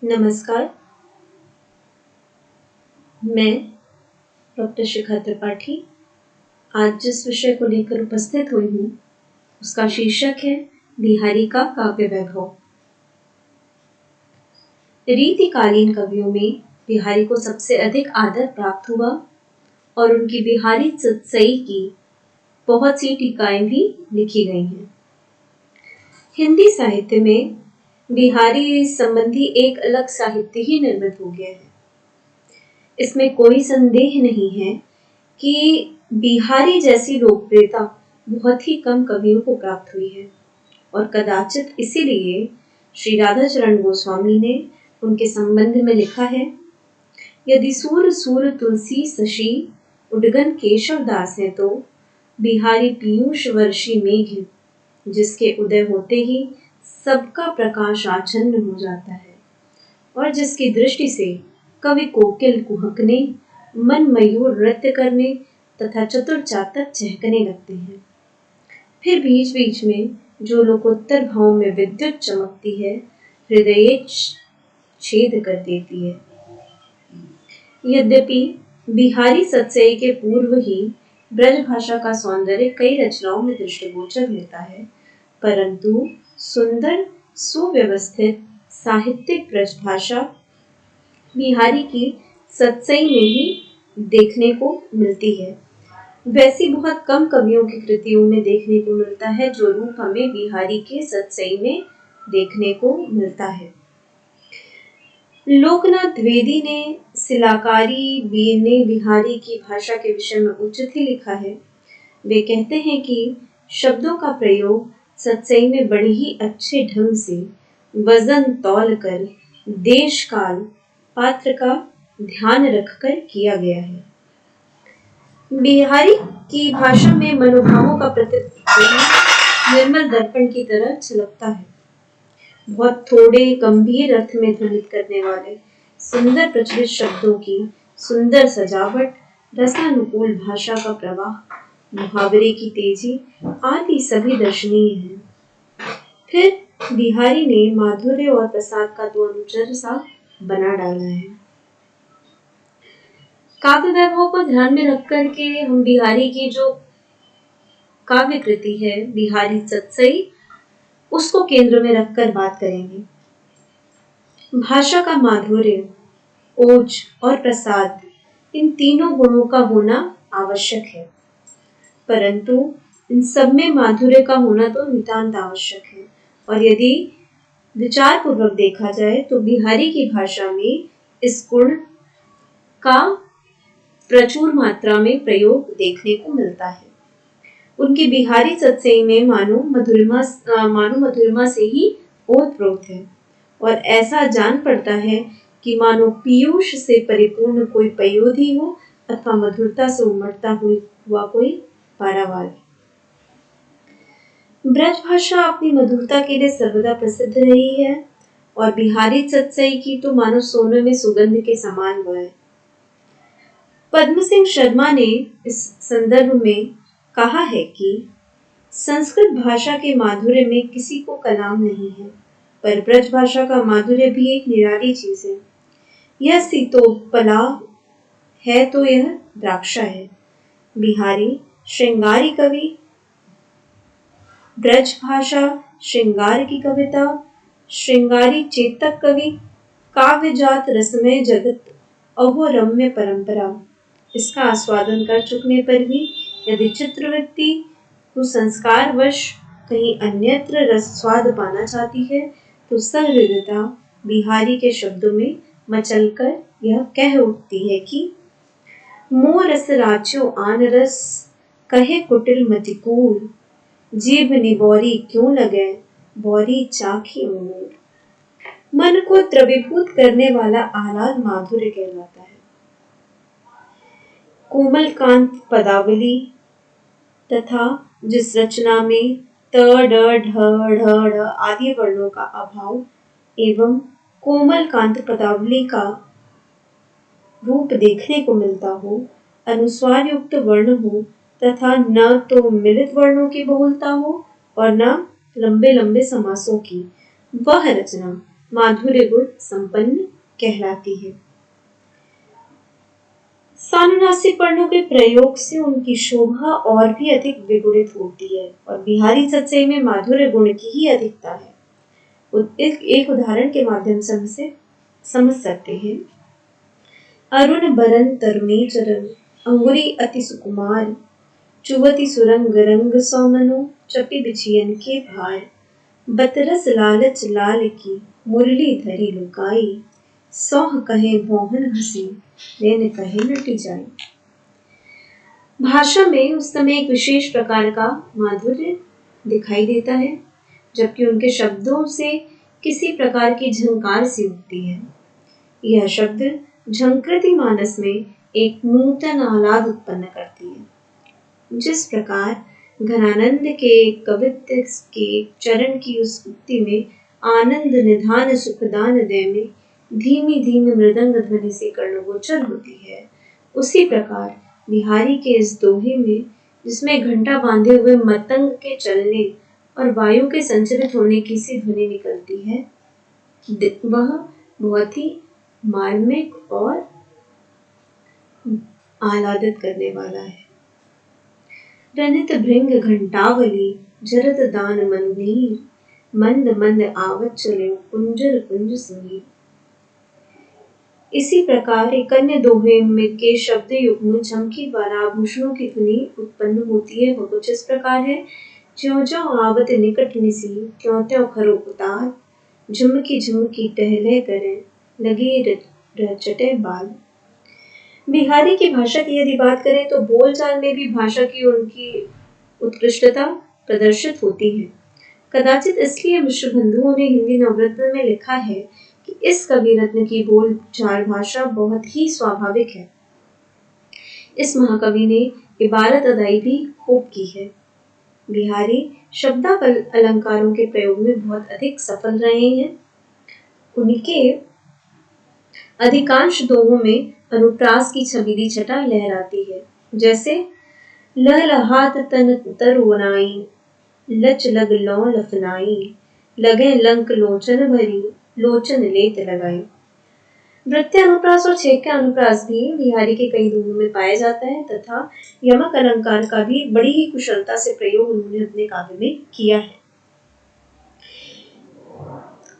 नमस्कार। मैं डॉक्टर शिखा त्रिपाठी आज जिस विषय को लेकर उपस्थित हुई हूँ उसका शीर्षक है बिहारी का काव्य वैभव। रीतिकालीन कवियों में बिहारी को सबसे अधिक आदर प्राप्त हुआ और उनकी बिहारी सतसई की बहुत सी टीकाएं भी लिखी गई हैं। हिंदी साहित्य में बिहारी संबंधी एक अलग साहित्य ही निर्मित हो गया है। इसमें कोई संदेह नहीं है कि बिहारी जैसी लोकप्रियता बहुत ही कम कवियों को प्राप्त हुई है और कदाचित इसीलिए श्री राधाचरण गोस्वामी ने उनके संबंध में लिखा है, यदि सूर सूर तुलसी शशि उडगन केशव दास है तो बिहारी पीयूष वर्षी मेघ, जिसके उदय होते ही सबका प्रकाश आच्छन्न हो जाता है और जिसकी दृष्टि से कवि कोकिल कुहकने, मन मयूर नृत्य करने तथा चतुर चातक चहकने लगते हैं। फिर बीच बीच में जो लोकोत्तर भाव में विद्युत चमकती है, हृदय छेद कर देती है। यद्यपि बिहारी सतसई के पूर्व ही ब्रज भाषा का सौंदर्य कई रचनाओं में दृष्टिगोचर लेता है, परंतु सुंदर सुव्यवस्थित साहित्यिक ब्रज भाषा बिहारी की सतसई में ही देखने को मिलती है। वैसी बहुत कम कवियों की कृतियों में देखने को मिलता है जो रूप हमें बिहारी के सतसई में देखने को मिलता है। लोकनाथ द्विवेदी ने शिलाकारी ने बिहारी की भाषा के विषय में उचित ही लिखा है। वे कहते हैं कि शब्दों का प्रयोग सतसई में बड़े ही अच्छे ढंग से वजन तौल कर देश काल पात्र का ध्यान रखकर किया गया है। बिहारी की भाषा में मनोभावों का प्रतिबिंब निर्मल दर्पण की तरह छलकता है। बहुत थोड़े गंभीर अर्थ में ध्वनित करने वाले सुंदर प्रचलित शब्दों की सुंदर सजावट, रसानुकूल भाषा का प्रवाह, मुहावरे की तेजी आदि सभी दर्शनीय हैं। फिर बिहारी ने माधुर्य और प्रसाद का तो अनुचर सा बना डाला है। काव्य वैभव को ध्यान में रखकर के हम बिहारी की जो काव्य कृति है बिहारी सतसई, उसको केंद्र में रखकर बात करेंगे। भाषा का माधुर्य, ओज और प्रसाद, इन तीनों गुणों का होना आवश्यक है, परंतु इन सब में माधुर्य का होना तो नितांत आवश्यक है। और यदि विचार पूर्वक देखा जाए तो बिहारी की भाषा में इस गुण का प्रचुर मात्रा में प्रयोग देखने को मिलता है। उनकी बिहारी सतसई में मानो मधुरिमा से ही ओतप्रोत है और ऐसा जान पड़ता है कि मानो पीयूष से परिपूर्ण कोई पयोधी हो अथवा मधुरता से उमड़ता हुआ कोई पारावार। ब्रज भाषा अपनी मधुरता के लिए सर्वदा प्रसिद्ध रही है और बिहारी सतसई की तो मानो सोने में सुगंध के समान वह है। पद्म सिंह शर्मा ने इस संदर्भ में कहा है कि संस्कृत भाषा के माधुर्य में किसी को कलाम नहीं है, पर ब्रज भाषा का माधुर्य भी एक निराली चीज है। यह सीतोपला है तो यह द्राक्षा है। बिहारी श्रृंगारी कवि, ब्रज भाषा श्रृंगार की कविता, श्रृंगारी चेतक कवि, काव्यजात रसमय जगत अहो रम्य परंपरा, इसका आस्वादन कर चुकने पर भी यदि चित्रवृत्ति कुसंस्कारवश कहीं अन्यत्र रस स्वाद पाना चाहती है तो सहृदयता बिहारी के शब्दों में मचलकर यह कह उठती है कि मो रस राच्यो आन रस कहे कुटिल मतिकूर, जीभ निबौरी क्यों लगे बौरी चाखी अंगूर। मन को द्रवीभूत करने वाला आह्लाद माधुर्य कहलाता है। कोमल कांत पदावली तथा जिस रचना में त ड ढ ढ ढ आदि वर्णों का अभाव एवं कोमल कांत पदावली का रूप देखने को मिलता हो, अनुस्वार युक्त वर्ण हो तथा न तो मिलित वर्णों की बहुलता हो और न लंबे लंबे समासों की, वह रचना माधुर्य गुण संपन्न कहलाती है। सानुनासिक वर्णों के प्रयोग से उनकी शोभा और भी अधिक विगुणित होती है और बिहारी सतसई में माधुर्य गुण की ही अधिकता है। एक उदाहरण के माध्यम से हम इसे समझ सकते हैं। अरुण बरन तरुणी चरण अंगुरी अति सुकुमार चुवती सुरंग रंग सौमनो चपी बिछियन के भार बतरस लालच लाल की मुरली धरी लुकाई सौह कहे मोहन हसी नैन कहे नटी जाई। भाषा में उस समय एक विशेष प्रकार का माधुर्य दिखाई देता है, जबकि उनके शब्दों से किसी प्रकार की झंकार सी उठती है। यह शब्द झंकृति मानस में एक नूतन आह्लाद उत्पन्न करती है। जिस प्रकार घनानंद के कवित्व के चरण की उस उक्ति में आनंद निधान सुखदान दय में धीमी धीमी मृदंग ध्वनि से कर्णगोचर होती है, उसी प्रकार बिहारी के इस दोहे में, जिसमें घंटा बांधे हुए मतंग के चलने और वायु के संचरित होने की सी ध्वनि निकलती है, वह बहुत ही मार्मिक और आह्लादित करने वाला है। रनित भृंग घंटावली जरत दान मंदीर मंद मंद आवत चले कुंजर कुंज सुनीर। इसी प्रकार एक अन्य दोहे में के शब्द युग्म झमकी द्वारा आभूषणों की ध्वनि उत्पन्न होती है। वह कुछ इस प्रकार है। ज्यों ज्यों आवत निकट निसी त्यों त्यों खरो उतार झुमकी झुमकी टहले करें लगे रचटे बाल। बिहारी की भाषा की यदि बात करें तो बोलचाल में भी भाषा की उनकी उत्कृष्टता प्रदर्शित होती है। कदाचित इसलिए मिश्र बंधुओं ने हिंदी नवरत्न में लिखा है कि इस कवि रत्न की बोलचाल भाषा बहुत ही स्वाभाविक है। इस महाकवि ने इबारत अदाई भी खूब की है। बिहारी शब्दावल अलंकारों के प्रयोग में बहुत अधिक सफल रहे हैं। उनके अधिकांश दोहों में अनुप्रास की छबीली छटा लहराती है, जैसे लहलहात तन तरुनाई लच लग लौ लफनाई लगे लंक लोचन भरी लोचन लेत लगाई। नृत्य अनुप्रास और छेक्या अनुप्रास भी बिहारी के कई दोहों में पाया जाता है तथा यमक अलंकार का भी बड़ी ही कुशलता से प्रयोग उन्होंने अपने काव्य में किया है।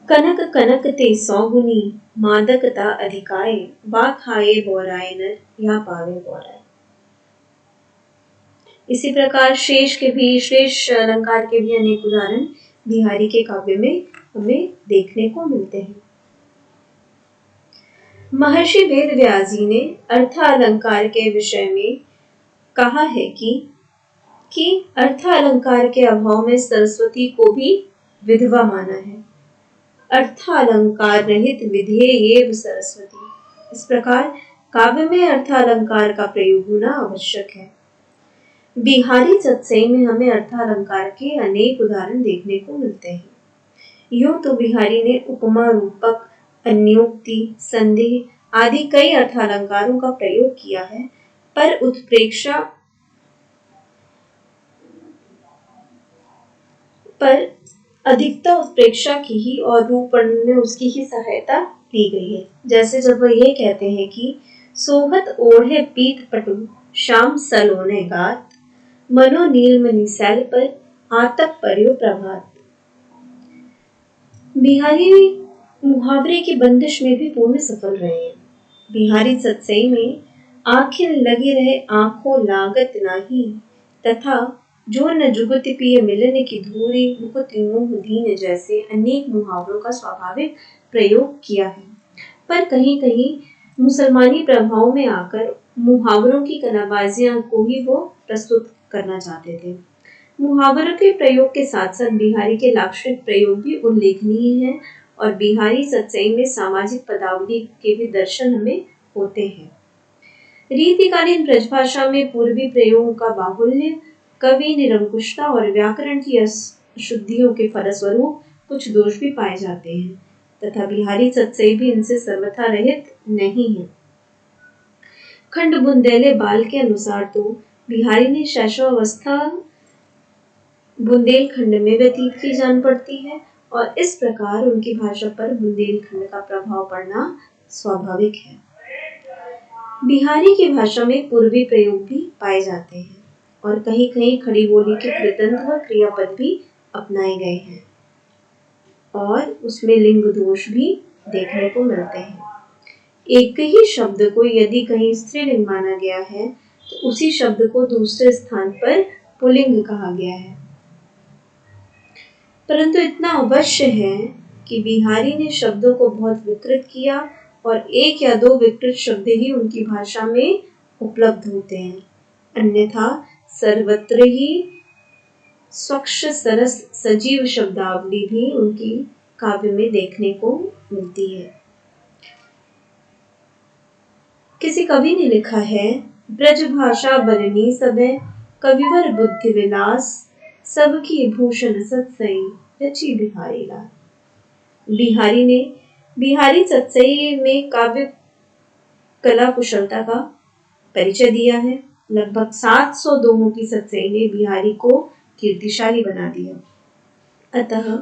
कनक कनक ते सौगुनी मादकता अधिकाए बा खाए बोराए नर या पावे बोराए। इसी प्रकार शेष के भी शेष अलंकार के भी अनेक उदाहरण बिहारी के काव्य में हमें देखने को मिलते हैं। महर्षि वेद व्यास जी ने अर्थालंकार के विषय में कहा है कि अर्थालंकार के अभाव में सरस्वती को भी विधवा माना है। अर्थालंकार रहित विधेयेव सरस्वती। इस प्रकार काव्य में अर्थालंकार का प्रयोग होना आवश्यक है। बिहारी सतसई में हमें अर्थालंकार के अनेक उदाहरण देखने को मिलते हैं। यूं तो बिहारी ने उपमा रूपक अन्योक्ति संदेह आदि कई अर्थालंकारों का प्रयोग किया है, पर अधिकता उत्प्रेक्षा की ही और रूप वर्णन में उसकी ही सहायता ली गई है। जैसे जब वह ये कहते हैं कि सोहत ओढ़े पीत पटु शाम सलोने गात मनो नीलमणि सैल पर आतप पर्यो प्रभात। बिहारी मुहावरे की बंदिश में भी पूर्ण सफल रहे हैं। बिहारी सतसई में आखिर लगी रहे आंखों लागत नाही तथा जो न जुगति पिय मिलन की धूरी मुकुट मुंह दीन जैसे अनेक मुहावरों का स्वाभाविक प्रयोग किया है, पर कहीं कहीं मुसलमानी प्रभाव में आकर मुहावरों की कलाबाजियां को ही वो प्रस्तुत करना चाहते थे। मुहावरों के प्रयोग के साथ साथ बिहारी के लाक्षणिक प्रयोग भी उल्लेखनीय हैं और बिहारी सतसई में सामाजिक पदावली के भी दर्शन हमें होते हैं। रीतिकालीन ब्रजभाषा में पूर्वी प्रयोगों का बाहुल्य, कवि निरंकुशता और व्याकरण की अशुद्धियों के फलस्वरूप कुछ दोष भी पाए जाते हैं तथा बिहारी सतसई भी इनसे सर्वथा रहित नहीं है। खंड बुंदेले बाल के अनुसार तो बिहारी ने शैशवावस्था बुंदेलखंड में व्यतीत की जान पड़ती है और इस प्रकार उनकी भाषा पर बुंदेलखंड का प्रभाव पड़ना स्वाभाविक है। बिहारी की भाषा में पूर्वी प्रयोग भी पाए जाते हैं और कहीं कहीं खड़ी बोली के कृदंत व क्रियापद भी अपनाए गए हैं और उसमें लिंग दोष भी देखने को मिलते हैं। एक ही शब्द को यदि कहीं स्त्रीलिंग माना गया है तो उसी शब्द को दूसरे स्थान पर पुल्लिंग कहा गया है। परंतु इतना अवश्य है कि बिहारी ने शब्दों को बहुत विकृत किया और एक या दो विकृत शब्द ही उनकी भाषा में उपलब्ध होते हैं, अन्यथा सर्वत्र ही स्वच्छ सरस सजीव शब्दावली भी उनकी काव्य में देखने को मिलती है। किसी कवि ने लिखा है, ब्रज भाषा बरनी सबे कविवर बुद्धि विलास सबकी भूषण सत्सई रची बिहारी लाल। बिहारी सत्सई में काव्य कला कुशलता का परिचय दिया है। लगभग 700 दोहों की सत्सई ने बिहारी को कीर्तिशाली बना दिया। अतः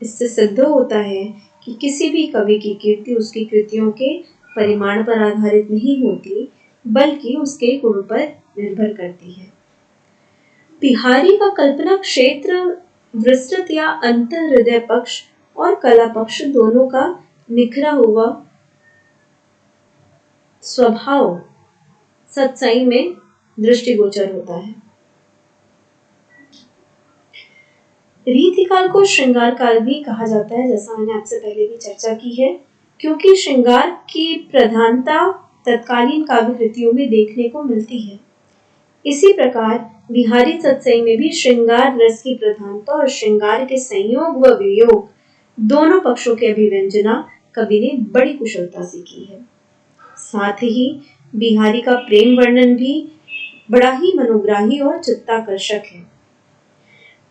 इससे सिद्ध होता है कि किसी भी कवि की कीर्ति उसकी कृतियों के परिमाण पर आधारित नहीं होती, बल्कि उसके गुण पर निर्भर करती है। बिहारी का कल्पना क्षेत्र विस्तृत या अंतर हृदय पक्ष और कला पक्ष दोनों का निखरा हुआ स्वभाव सत्सई में दृष्टिगोचर होता है। रीतिकाल को श्रृंगार काल भी कहा जाता है, जैसा मैंने आपसे पहले भी चर्चा की है, क्योंकि श्रृंगार की प्रधानता तत्कालीन काव्य कृतियों में देखने को मिलती है। इसी प्रकार बिहारी सत्सई में भी श्रृंगार रस की प्रधानता और श्रृंगार के संयोग व वियोग दोनों पक्षों के अभिव्यंजना कवि ने बड़ी कुशलता से की है। साथ ही बिहारी का प्रेम वर्णन भी बड़ा ही मनोग्राही और चित्ताकर्षक है।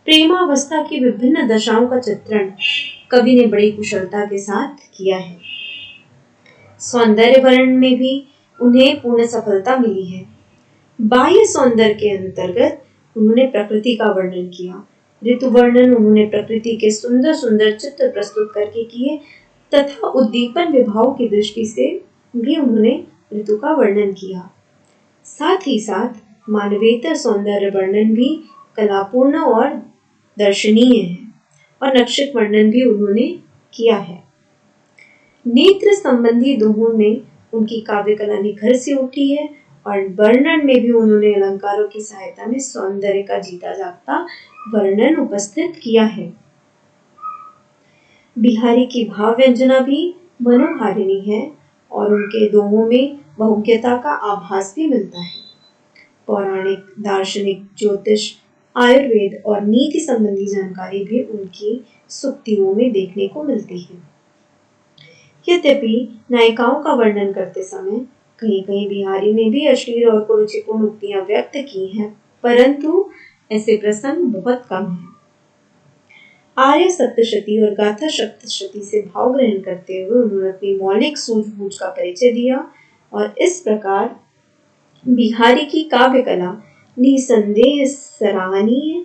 प्रेमावस्था की विभिन्न दशाओं का चित्रण कवि ने बड़ी कुशलता के साथ किया है। सौंदर्य वर्णन में भी उन्हें पूर्ण सफलता मिली है। बाह्य सौंदर्य के अंतर्गत उन्होंने प्रकृति का वर्णन किया, ऋतु वर्णन उन्होंने प्रकृति के सुंदर सुंदर चित्र प्रस्तुत करके किए तथा उद्दीपन विभाव की दृष्टि से भी उन्होंने ऋतु का वर्णन किया। साथ ही साथ मानवेतर सौंदर्य वर्णन भी कलापूर्ण और दर्शनीय है और नक्षत्र वर्णन भी उन्होंने किया है। नेत्र संबंधी दोहों में उनकी काव्य कला निखर से उठी है और वर्णन में भी उन्होंने अलंकारों की सहायता में सौंदर्य का जीता जागता वर्णन उपस्थित किया है। बिहारी की भाव व्यंजना भी मनोहारिणी है और उनके दोहों में बहुज्ञता का आभास भी मिलता है। पौराणिक, दार्शनिक, ज्योतिष, आयुर्वेद और नीति संबंधी जानकारी भी उनकी सूक्तियों में देखने को मिलती है। यद्यपि नायिकाओं का वर्णन करते समय कहीं कहीं बिहारी ने भी अश्लील और कुरुचिपूर्ण उक्तियां व्यक्त की हैं, परंतु ऐसे प्रसंग बहुत कम हैं। आर्य सप्तशती और गाथा सप्तशती से भाव ग्रहण करते हुए उन्होंने अपनी मौलिक सूझबूझ का परिचय दिया और इस प्रकार बिहारी की काव्य कला निसंदेह सराहनीय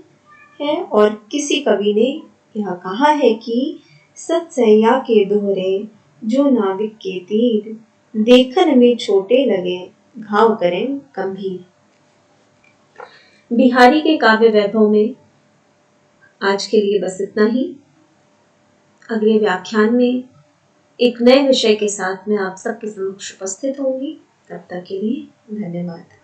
है। और किसी कवि ने यह कहा है कि सत्सैया के दोहरे जो नाविक के तीर देखन में छोटे लगे घाव करें गंभीर। बिहारी के काव्य वैभव में आज के लिए बस इतना ही। अगले व्याख्यान में एक नए विषय के साथ मैं आप सबके समक्ष उपस्थित होंगी। तब तक के लिए धन्यवाद।